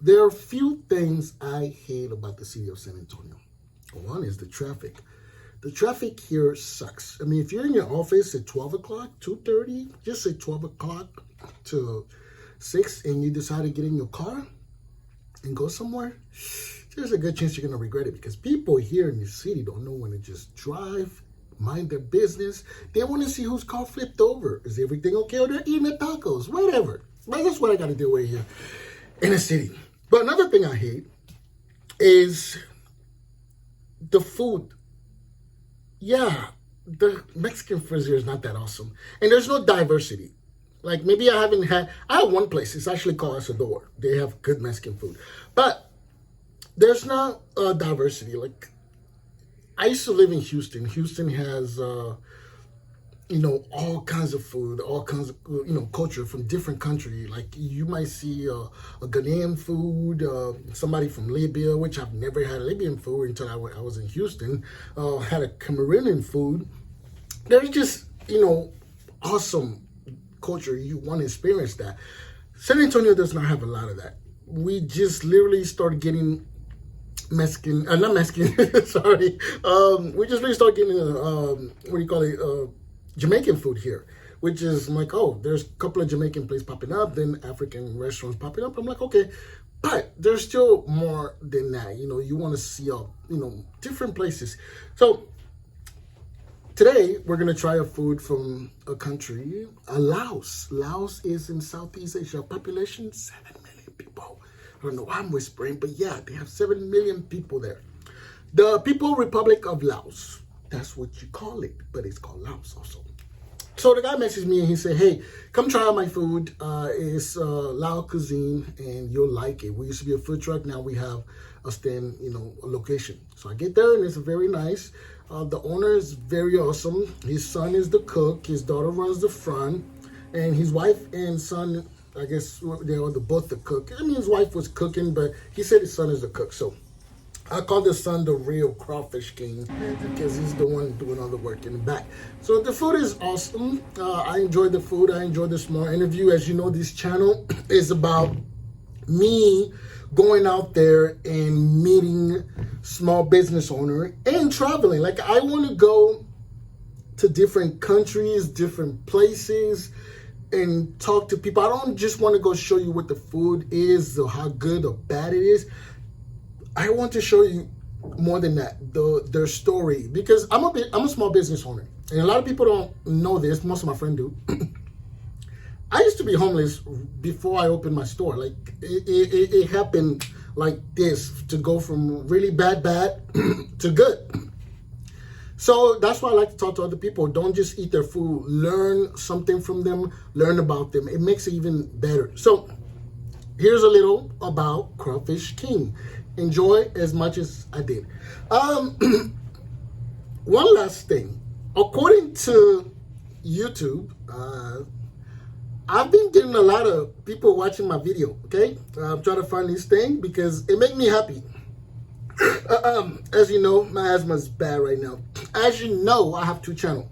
There are few things I hate about the city of San Antonio. One is the traffic. The traffic here sucks. I mean, if you're in your office at 12 o'clock, 2:30, just say 12 o'clock to 6, and you decide to get in your car and go somewhere, there's a good chance you're going to regret it, because people here in the city don't know when to just drive, mind their business. They want to see whose car flipped over. Is everything okay? Or they're eating the tacos, whatever. But that's what I got to deal with here in the city. But another thing I hate is the food. Yeah, the Mexican food here is not that awesome. And there's no diversity. Like, maybe I have one place, it's actually called Asador. They have good Mexican food. But there's not diversity. Like, I used to live in Houston. Houston has, all kinds of food, all kinds of, culture from different countries. Like, you might see a Ghanaian food, somebody from Libya, which I've never had Libyan food until I was in Houston. Had a Cameroonian food. There's just, awesome culture. You want to experience that. San Antonio does not have a lot of that. We just literally started getting Mexican, not Mexican, sorry. We just really started getting, Jamaican food here, which is like, oh, there's a couple of Jamaican places popping up, then African restaurants popping up. I'm like, okay, but there's still more than that. You want to see, different places. So today we're going to try a food from a country, Laos. Laos is in Southeast Asia, population 7 million people. I don't know why I'm whispering, but yeah, they have 7 million people there. The People Republic of Laos. That's what you call it, but it's called Laos also. So the guy messaged me and he said, hey, come try out my food. It's Lao cuisine and you'll like it. We used to be a food truck. Now we have a stand, a location. So I get there and it's very nice. The owner is very awesome. His son is the cook. His daughter runs the front. And his wife and son, I guess they are both the cook. I mean, his wife was cooking, but he said his son is the cook. So I call the son the real Crawfish King because he's the one doing all the work in the back. So the food is awesome. I enjoyed the food. I enjoyed the small interview. As you know, this channel is about me going out there and meeting small business owner and traveling. Like, I want to go to different countries, different places, and talk to people. I don't just want to go show you what the food is or how good or bad it is. I want to show you more than that, their story, because I'm a small business owner, and a lot of people don't know this. Most of my friends do. I used to be homeless before I opened my store. Like, it happened like this, to go from really bad to good. So that's why I like to talk to other people. Don't just eat their food. Learn something from them. Learn about them. It makes it even better. So here's a little about Crawfish King. Enjoy as much as I did. One last thing. According to YouTube, I've been getting a lot of people watching my video, okay? I'm trying to find this thing because it makes me happy. As you know, my asthma is bad right now. As you know, I have 2 channels.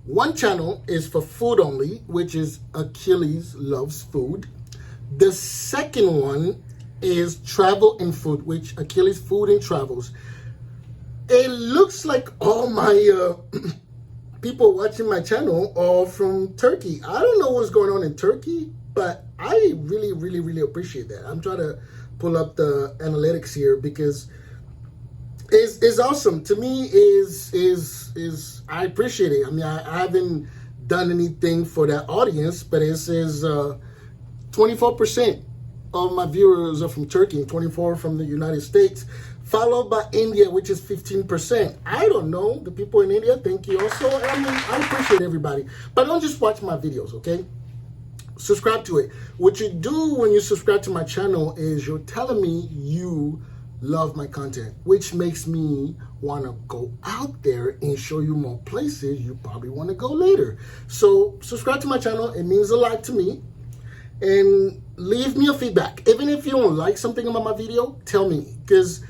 One channel is for food only, which is Achilles Loves Food. The second one is travel and food, which Achilles Food and Travels. It looks like all my people watching my channel are from Turkey. I don't know what's going on in Turkey, but I really, really, really appreciate that. I'm trying to pull up the analytics here because it's awesome. To me, is I appreciate it. I mean, I haven't done anything for that audience, but it says 24% of my viewers are from Turkey and 24% from the United States, followed by India, which is 15%. I don't know, the people in India, thank you also. I mean, I appreciate everybody, but don't just watch my videos, okay? Subscribe to it. What you do when you subscribe to my channel is you're telling me you love my content, which makes me want to go out there and show you more places you probably want to go later. So subscribe to my channel. It means a lot to me. And leave me a feedback. Even if you don't like something about my video, tell me, because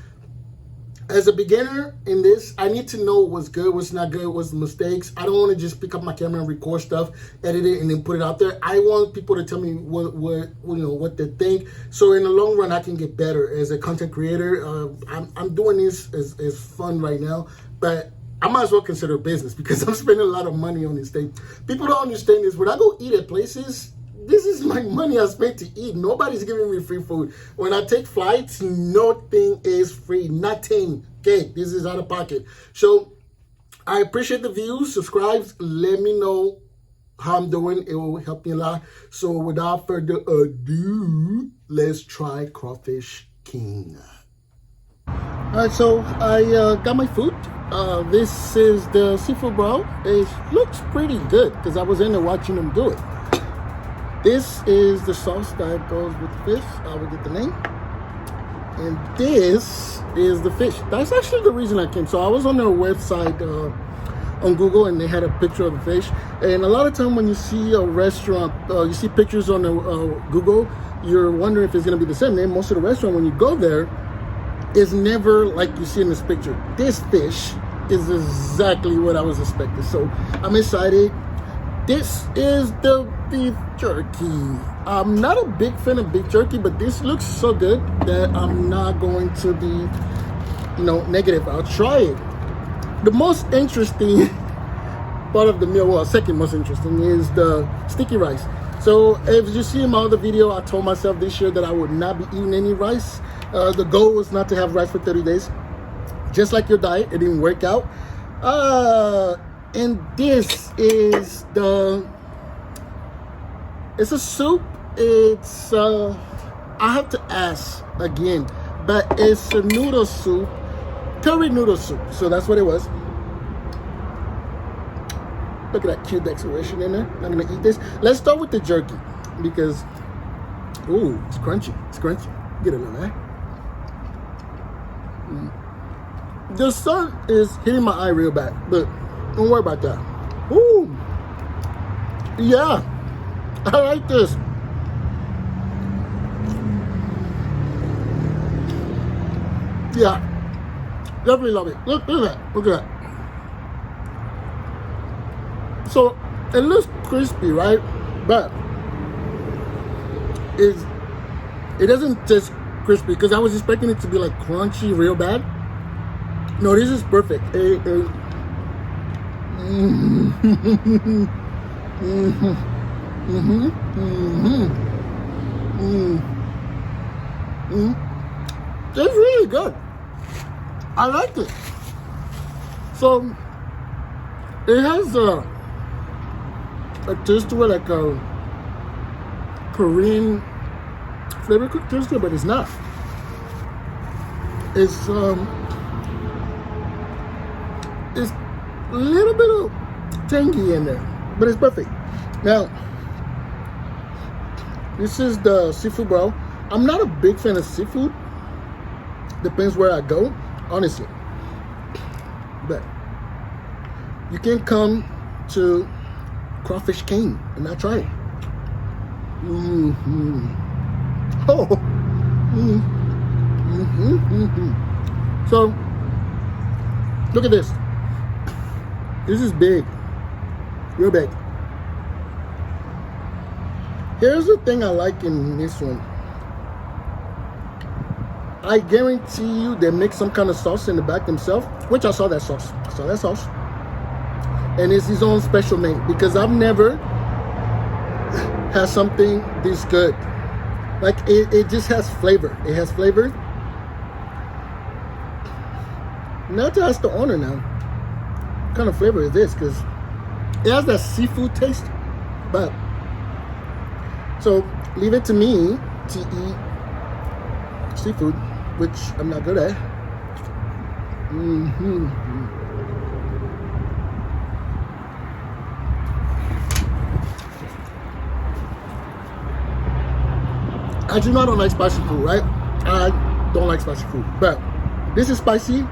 as a beginner in this, I need to know what's good, what's not good, what's the mistakes. I don't want to just pick up my camera and record stuff, edit it, and then put it out there. I want people to tell me what they think, so in the long run I can get better as a content creator. I'm doing this as fun right now, but I might as well consider it business because I'm spending a lot of money on this thing. People don't understand this. When I go eat at places, this is my money I spent to eat. Nobody's giving me free food. When I take flights, nothing is free. Nothing. Okay, this is out of pocket. So I appreciate the views. Subscribe. Let me know how I'm doing. It will help me a lot. So without further ado, let's try Crawfish King. All right, so I got my food. This is the seafood bro. It looks pretty good because I was in there watching them do it. This is the sauce that goes with the fish. I will get the name. And this is the fish. That's actually the reason I came. So I was on their website on Google, and they had a picture of the fish. And a lot of time when you see a restaurant, you see pictures on the, Google, you're wondering if it's going to be the same name. Most of the restaurant, when you go there, is never like you see in this picture. This fish is exactly what I was expecting. So I'm excited. This is the beef jerky. I'm not a big fan of beef jerky, but this looks so good that I'm not going to be, negative. I'll try it. The most interesting part of the meal, well, second most interesting, is the sticky rice. So as you see in my other video, I told myself this year that I would not be eating any rice. The goal was not to have rice for 30 days. Just like your diet, it didn't work out. And this is it's a soup. It's, I have to ask again, but it's a noodle soup, curry noodle soup. So that's what it was. Look at that cute decoration in there. I'm gonna eat this. Let's start with the jerky because, ooh, it's crunchy. It's crunchy. Get it on that. The sun is hitting my eye real bad, but don't worry about that. Ooh, yeah, I like this. Yeah, definitely love it. Look at that. Look at that. So it looks crispy, right? But it doesn't taste crispy because I was expecting it to be like crunchy real bad. No, this is perfect. It's really good. I like it. So it has a taste to it, like a Korean flavor taste to it, but it's not. It's a little bit of tangy in there, but it's perfect. Now, this is the seafood bro. I'm not a big fan of seafood. Depends where I go, honestly. But you can come to Crawfish King and not try it. Oh. So, look at this. This is big, real big. Here's the thing I like in this one. I guarantee you they make some kind of sauce in the back themselves, which I saw that sauce. And it's his own special name because I've never had something this good. Like it just has flavor. It has flavor. Now to ask the owner now, what kind of flavor is this? Because it has that seafood taste. But so leave it to me to eat seafood, which I'm not good at. As you know, I don't like spicy food, right? I don't like spicy food, but this is spicy,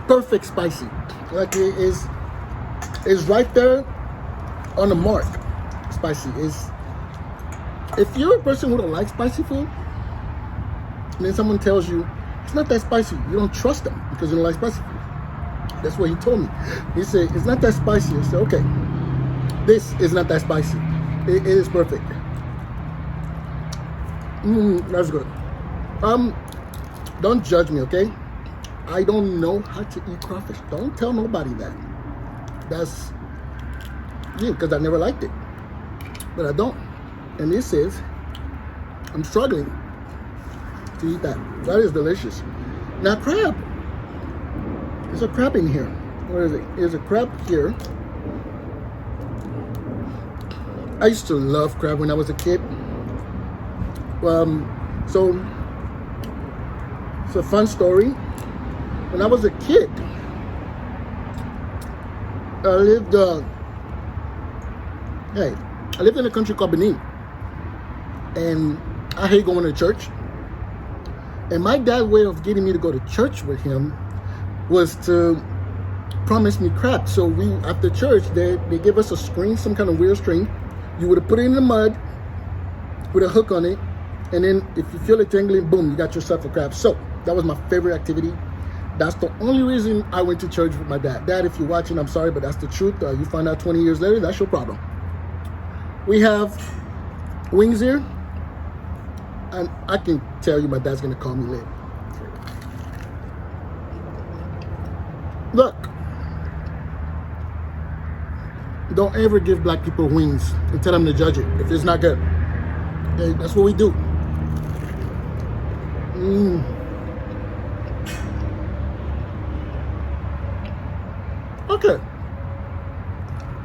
perfect spicy. Like it is right there on the mark. Spicy is. If you're a person who don't like spicy food, and then someone tells you, it's not that spicy. You don't trust them because you don't like spicy food. That's what he told me. He said, it's not that spicy. I said, okay, this is not that spicy. It is perfect. That's good. Don't judge me, okay? I don't know how to eat crawfish. Don't tell nobody that. That's, yeah, because I never liked it. But I don't. And this is, I'm struggling to eat that. That is delicious. Now crab. There's a crab in here. Where is it? There's a crab here. I used to love crab when I was a kid. So it's a fun story. When I was a kid, I lived in a country called Benin, and I hate going to church. And my dad's way of getting me to go to church with him was to promise me crab. So we, after church, they give us a string, some kind of weird string. You would have put it in the mud with a hook on it, and then if you feel it jangling, boom, you got yourself a crab. So that was my favorite activity. That's the only reason I went to church with my dad. Dad, if you're watching, I'm sorry, but that's the truth. You find out 20 years later, that's your problem. We have wings here, and I can tell you my dad's gonna call me later. Look, don't ever give black people wings and tell them to judge it if it's not good. Okay, that's what we do.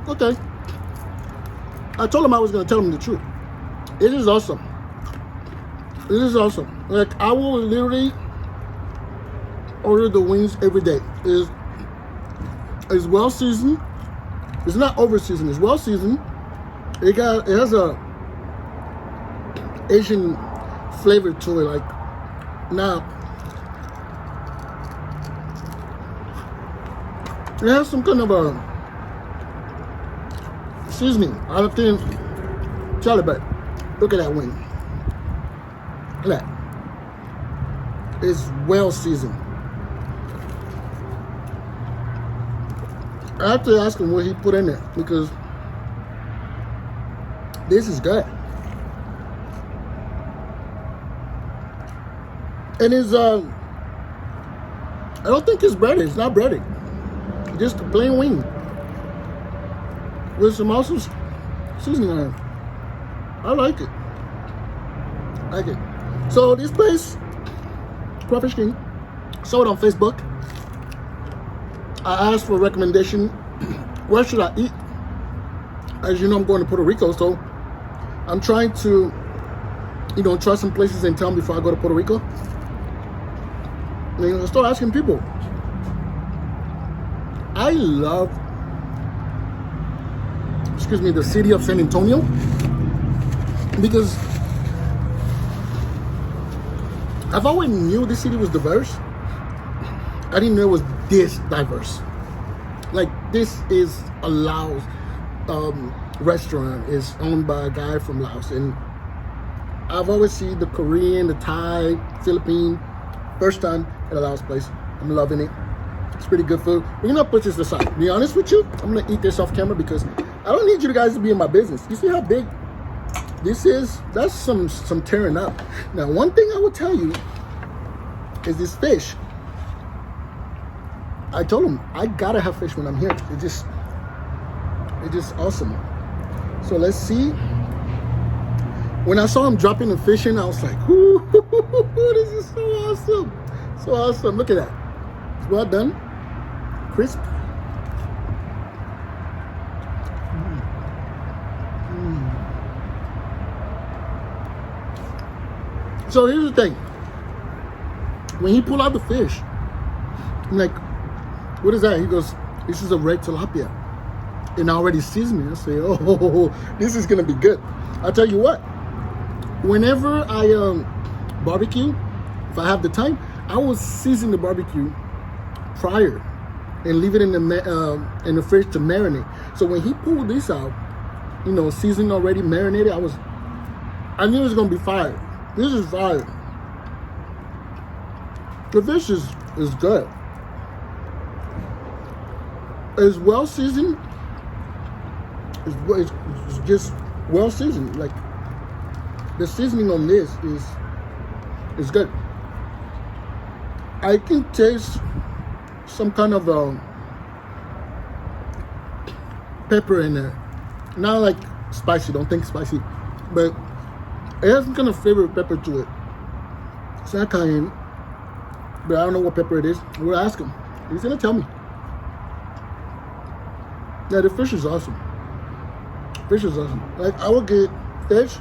Okay. I told him I was going to tell him the truth. It is awesome. It is awesome. Like, I will literally order the wings every day. It's well seasoned. It's not over seasoned. It's well seasoned. It has a Asian flavor to it. Like, now it has some kind of a seasoning. I don't think, Charlie, but look at that wing. Look at that. It's well seasoned. I have to ask him what he put in there because this is good. And it's I don't think it's breaded. It's not breaded. Just a plain wing with some awesome seasoning on it. I like it. So this place, Crawfish King, saw it on Facebook. I asked for a recommendation. Where should I eat? As you know, I'm going to Puerto Rico, so I'm trying to, try some places in town before I go to Puerto Rico. And start asking people. I love, the city of San Antonio because I've always knew this city was diverse. I didn't know it was this diverse. Like, this is a Laos restaurant. It's owned by a guy from Laos, and I've always seen the Korean, the Thai, Philippine. First time at a Laos place. I'm loving it. It's pretty good food. We're gonna put this aside. To be honest with you, I'm gonna eat this off camera because I don't need you guys to be in my business. You see how big this is? That's some tearing up. Now, one thing I will tell you is this fish. I told him I gotta have fish when I'm here. It's just awesome. So let's see. When I saw him dropping the fish in, I was like, ooh, this is so awesome. So awesome. Look at that. It's well done. Crisp. So here's the thing. When he pulled out the fish, I'm like, what is that? He goes, this is a red tilapia. And I already seasoned it. I say, oh, this is going to be good. I'll tell you what. Whenever I barbecue, if I have the time, I will season the barbecue prior and leave it in the fridge to marinate. So when he pulled this out, seasoned already, marinated, I knew it was gonna be fire. This is fire. The fish is good. It's well seasoned. It's just well seasoned. Like the seasoning on this is good. I can taste some kind of pepper in there. Not like spicy. Don't think spicy, but it has some kind of flavor of pepper to it. It's not cayenne, but I don't know what pepper it is. We'll ask him. He's gonna tell me. Yeah, the fish is awesome. Fish is awesome. Like, I will get fish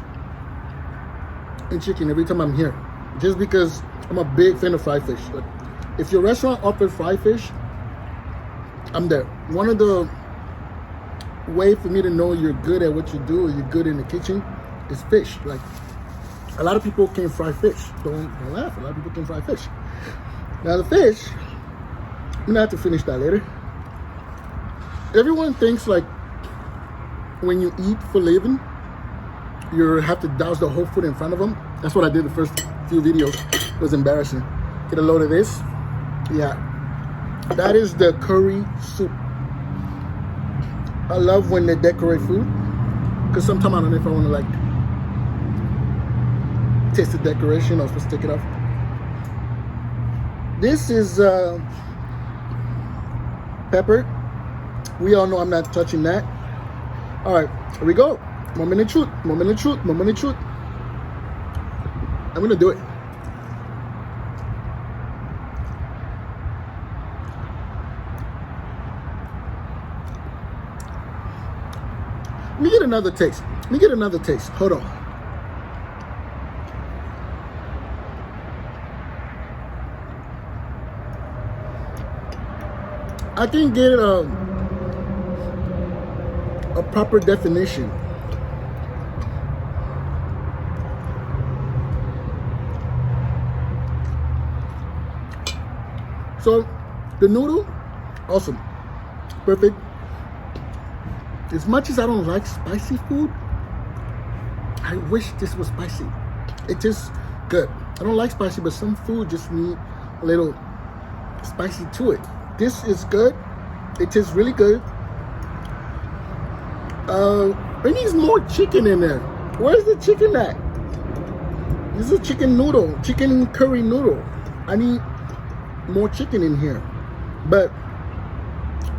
and chicken every time I'm here, just because I'm a big fan of fried fish. Like, if your restaurant offers fried fish, I'm there. One of the way for me to know you're good at what you do, or you're good in the kitchen, is fish. Like, a lot of people can fry fish. Don't laugh. A lot of people can fry fish. Now the fish, I'm gonna have to finish that later. Everyone thinks like when you eat for living, you have to douse the whole food in front of them. That's what I did the first few videos. It was embarrassing. Get a load of this. Yeah, that is the curry soup. I love when they decorate food, because sometimes I don't know if I want to like taste the decoration or supposed to take it off. This is pepper. We all know I'm not touching that. All right, here we go. Moment of truth, moment of truth, moment of truth. I'm gonna do it. Let me get another taste. Let me get another taste. Hold on. I can get a proper definition. So the noodle, awesome, perfect. As much as I don't like spicy food, I wish this was spicy. It tastes good. I don't like spicy, but some food just need a little spicy to it. This is good. It tastes really good. It needs more chicken in there. Where's the chicken at? This is a chicken noodle, chicken curry noodle. I need more chicken in here. But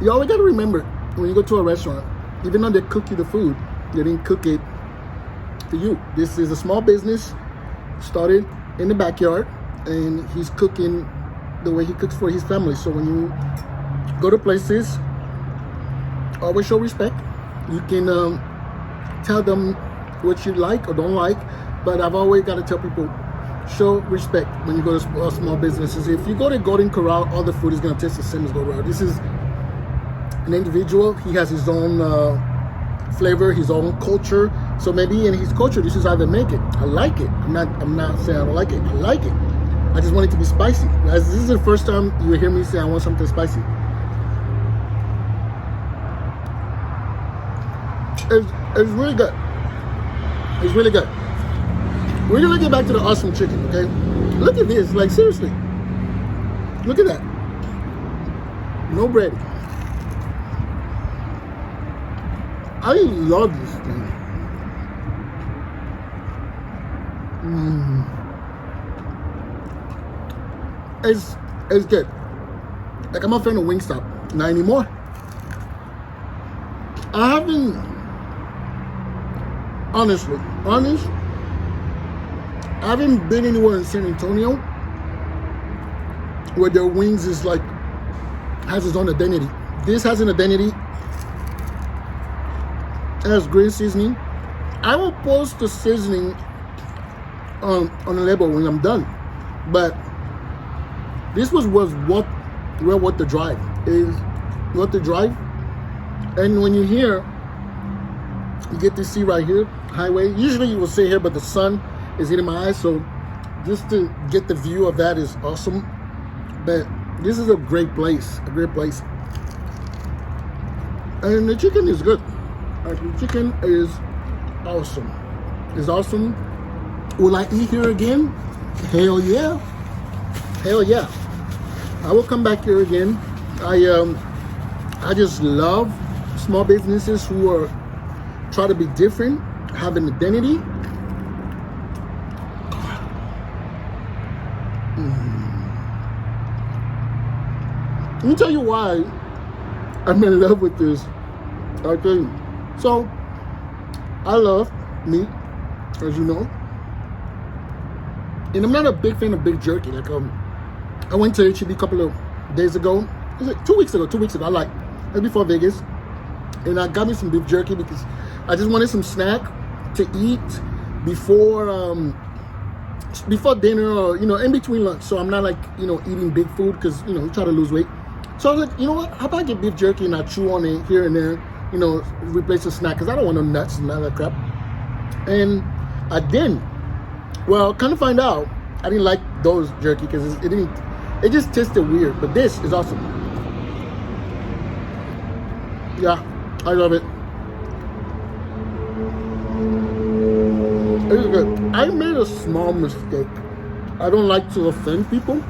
you always gotta remember, when you go to a restaurant, even though they cook you the food, they didn't cook it for you. This is a small business, started in the backyard, and he's cooking the way he cooks for his family. So when you go to places, always show respect. You can tell them what you like or don't like, but I've always got to tell people, show respect when you go to small businesses. If you go to Golden Corral, all the food is going to taste the same as Golden Corral. This is an individual. He has his own flavor, his own culture. So maybe in his culture, this is how they make it. I like it. I'm not saying I don't like it. I like it. I just want it to be spicy. As this is the first time you hear me say I want something spicy. It's really good. It's really good. We're gonna get back to the awesome chicken, okay? Look at this, like seriously. Look at that. No bread. I love this thing. It's good. Like, I'm a fan of Wingstop. Not anymore. I haven't, honestly, I haven't been anywhere in San Antonio where their wings is like, has its own identity. This has an identity. It has great seasoning. I will post the seasoning on the label when I'm done. But this was what the drive is. What the drive. And when you're here, you get to see right here, highway. Usually you will sit here, but the sun is hitting my eyes, so just to get the view of that is awesome. But this is a great place, And the chicken is good. Like, the chicken is awesome. It's awesome. Will I eat here again? Hell yeah. Hell yeah. I will come back here again. I just love small businesses who are try to be different, have an identity. Let me tell you why I'm in love with this. Okay, so I love meat, as you know, and I'm not a big fan of beef jerky. Like I went to HEB a couple of days ago. Was it 2 weeks ago? 2 weeks ago. I like it before Vegas, and I got me some beef jerky because I just wanted some snack to eat before dinner, or in between lunch. So I'm not like eating big food because you try to lose weight. So I was like, you know what? How about I get beef jerky and I chew on it here and there, replace the snack because I don't want no nuts and all that crap. And I didn't. Well, kind of find out I didn't like those jerky because it just tasted weird. But this is awesome. Yeah, I love it. It's good. I made a small mistake. I don't like to offend people,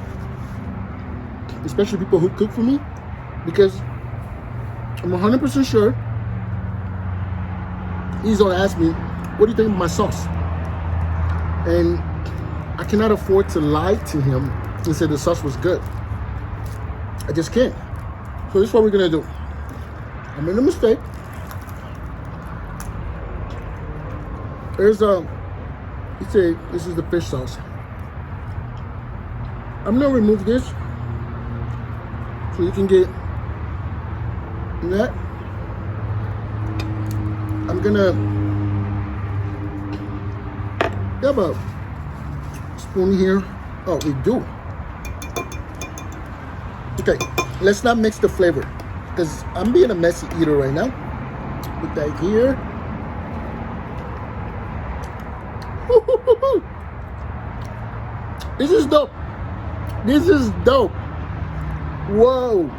especially people who cook for me, because I'm 100% sure he's gonna ask me, what do you think of my sauce? And I cannot afford to lie to him and say the sauce was good. I just can't. So this is what we're gonna do. I made a mistake. This is the fish sauce. I'm gonna remove this so you can get that. I'm gonna have a spoon here. Oh, we do. Okay, let's not mix the flavor because I'm being a messy eater right now. Put that here. This is dope. This is dope. Whoa.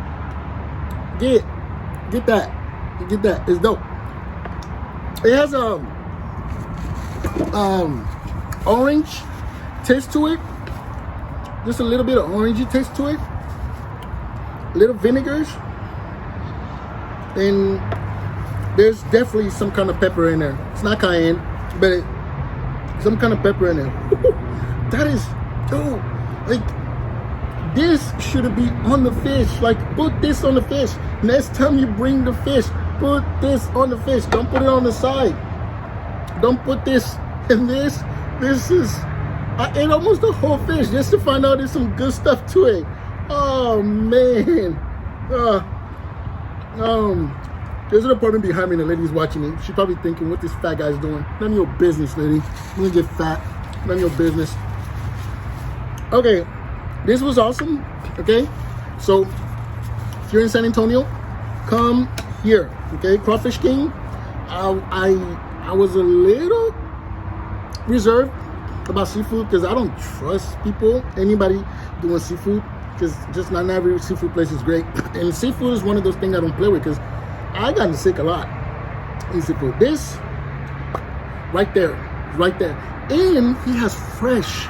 Get that. Get that. It's dope. It has orange taste to it. Just a little bit of orangey taste to it. Little vinegars. And there's definitely some kind of pepper in there. It's not cayenne, but some kind of pepper in there. That is dope. Like, this should be on the fish. Like, put this on the fish. Next time you bring the fish, put this on the fish. Don't put it on the side. Don't put this in this. This is, I ate almost the whole fish just to find out there's some good stuff to it. Oh man. There's an apartment behind me and the lady's watching me. She's probably thinking what this fat guy's doing. None of your business, lady. You gonna get fat. None of your business. Okay, this was awesome. Okay, so if you're in San Antonio, come here. Okay, Crawfish King. I was a little reserved about seafood because I don't trust anybody doing seafood, because just not every seafood place is great. And seafood is one of those things I don't play with because I gotten sick a lot in seafood. This right there, and he has fresh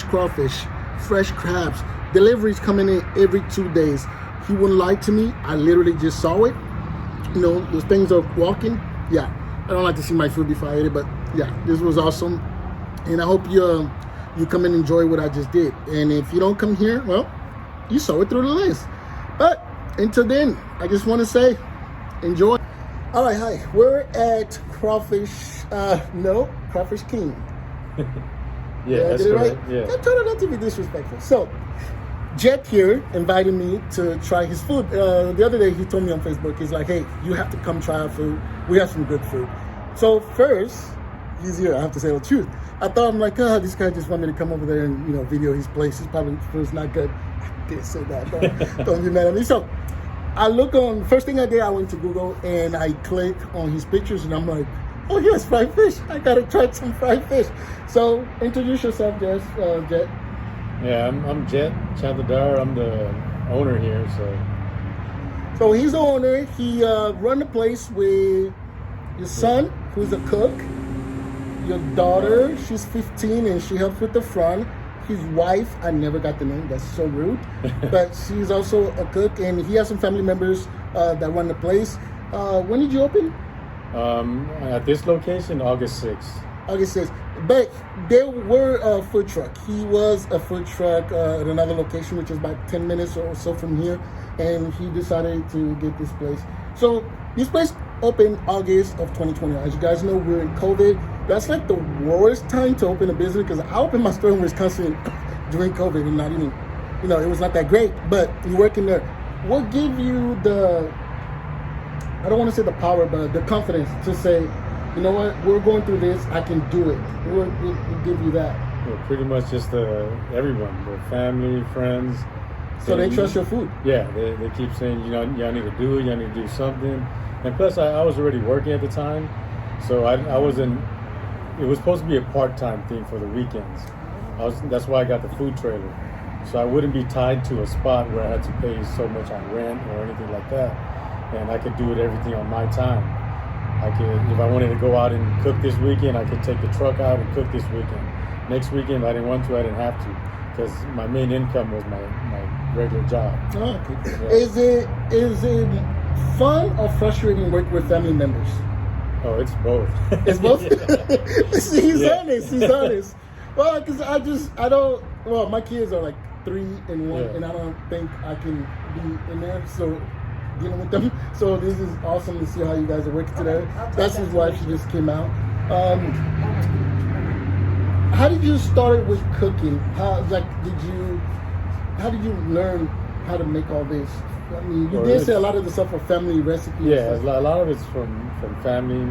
crawfish, fresh crabs. Deliveries coming in every 2 days. He wouldn't lie to me. I literally just saw it. Those things are walking. Yeah, I don't like to see my food before I eat it, but yeah, this was awesome. And I hope you come and enjoy what I just did. And if you don't come here, well, you saw it through the lens. But until then, I just want to say, enjoy. All right, hi. We're at Crawfish King. Yeah, that's correct. Right? Yeah. I'm trying not to be disrespectful. So, Jet here invited me to try his food. The other day, he told me on Facebook, he's like, hey, you have to come try our food. We have some good food. So first, he's here. I have to say the truth. I thought, I'm like, this guy just wanted me to come over there and, video his place. His probably food's not good. I did say that. Don't be mad at me. So I look on, first thing I did, I went to Google and I clicked on his pictures and I'm like, oh yes, fried fish. I gotta try some fried fish. So introduce yourself, Jet. Yeah, I'm Jet Chavadar. I'm the owner here. So he's the owner. He run the place with your son, who's a cook. Your daughter, she's 15 and she helps with the front. his wife, I never got the name. That's so rude. But she's also a cook, and he has some family members that run the place. When did you open? At this location, August 6th. August 6th. But there were a food truck. He was a food truck at another location, which is about 10 minutes or so from here. And he decided to get this place. So this place opened August of 2020. As you guys know, we're in COVID. That's like the worst time to open a business, because I opened my store in Wisconsin during COVID and not even, it was not that great. But you work in there. What gave you the, I don't want to say the power, but the confidence to say, you know what, we're going through this, I can do it? We'll give you that. Well, pretty much just everyone, the family, friends. So they trust your food? Yeah, they keep saying, y'all need to do it, y'all need to do something. And plus, I was already working at the time, so I wasn't, it was supposed to be a part-time thing for the weekends. That's why I got the food trailer. So I wouldn't be tied to a spot where I had to pay so much on rent or anything like that. And I could do everything on my time. If I wanted to go out and cook this weekend, I could take the truck out and cook this weekend. Next weekend, I didn't want to, I didn't have to, because my main income was my regular job. Oh, okay. Yeah. Is it fun or frustrating work with family members? Oh, it's both. It's both? He's honest. Well, because my kids are like 3 and 1, and I don't think I can be in there, so dealing with them. So this is awesome to see how you guys are working together. That's his wife. She just came out. How did you start with cooking? How did you learn how to make all this? I mean, you did say a lot of the stuff are family recipes. Yeah, a lot of it's from family.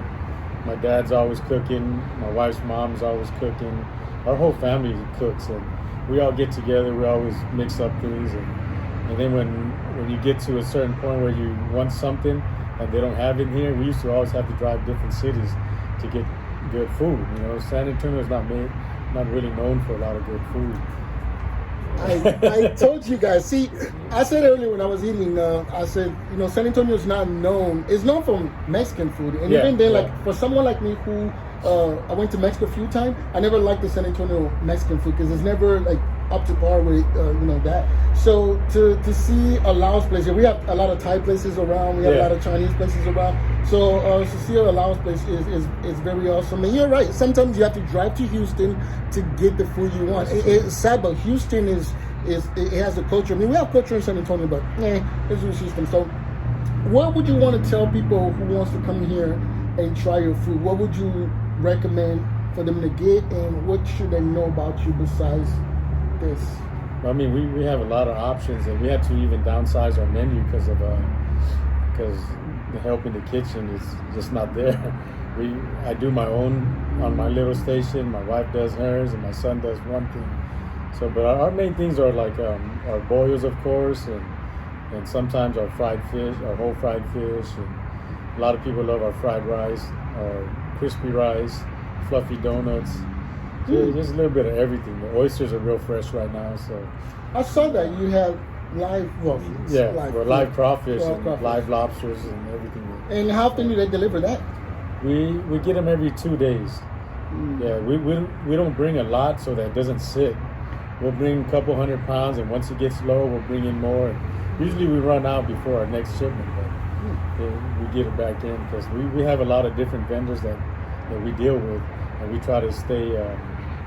My dad's always cooking. My wife's mom's always cooking. Our whole family cooks, and we all get together. We always mix up things, and then when you get to a certain point where you want something and they don't have it here, we used to always have to drive different cities to get good food. San Antonio is not really known for a lot of good food. I told you guys. See, I said earlier when I was eating, I said, San Antonio is not known. It's known for Mexican food, and even then, like for someone like me who I went to Mexico a few times, I never liked the San Antonio Mexican food because it's never like up to par with that. So to see a Laos place, we have a lot of Thai places around. We have a lot of Chinese places around. So to see a Laos place is very awesome. And you're right. Sometimes you have to drive to Houston to get the food you want. It's sad, but Houston it has a culture. I mean, we have culture in San Antonio, but it's a system. So what would you want to tell people who wants to come here and try your food? What would you recommend for them to get, and what should they know about you besides this? I mean, we have a lot of options, and we had to even downsize our menu because the help in the kitchen is just not there. I do my own on my little station. My wife does hers, and my son does one thing. So, but our main things are like our boils, of course, and sometimes our fried fish, our whole fried fish, and a lot of people love our fried rice, our crispy rice, fluffy donuts. Just a little bit of everything. The oysters are real fresh right now, so. I saw that you have live live crawfish and live lobsters and everything. And how often do they deliver that? We get them every 2 days. Yeah, we don't bring a lot so that it doesn't sit. We'll bring a couple 100 pounds, and once it gets low, we'll bring in more. And usually we run out before our next shipment, but we get it back in because we have a lot of different vendors that we deal with, and we try to stay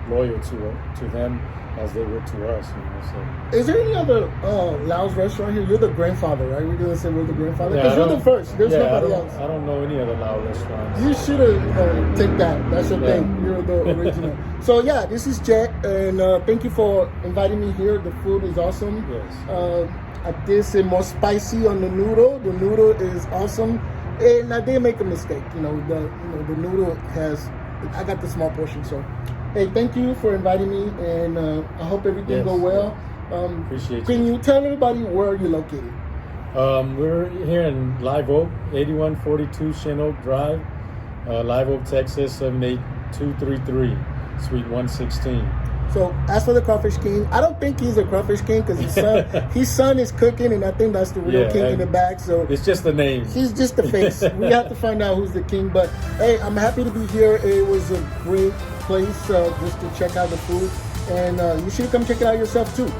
loyal to them as they would to us. So. Is there any other Laos restaurant here? You're the grandfather, right? We're gonna say we're the grandfather because you're the first. There's nobody else. I don't know any other Laos restaurants. You should have take that. That's the thing. You're the original. So this is Jet, and thank you for inviting me here. The food is awesome. Yes. I did say more spicy on the noodle. The noodle is awesome, and I did make a mistake. The noodle has. I got the small portion, so. Hey, thank you for inviting me, and I hope everything goes well. Appreciate you. Can you tell everybody where you're located? We're here in Live Oak, 8142 Shin Oak Drive, Live Oak, Texas, 78233, Suite 116. So, as for the Crawfish King, I don't think he's a Crawfish King because his son is cooking, and I think that's the real king in the back. So it's just the name. He's just the face. We have to find out who's the king. But hey, I'm happy to be here. It was a great place just to check out the food. and you should come check it out yourself too.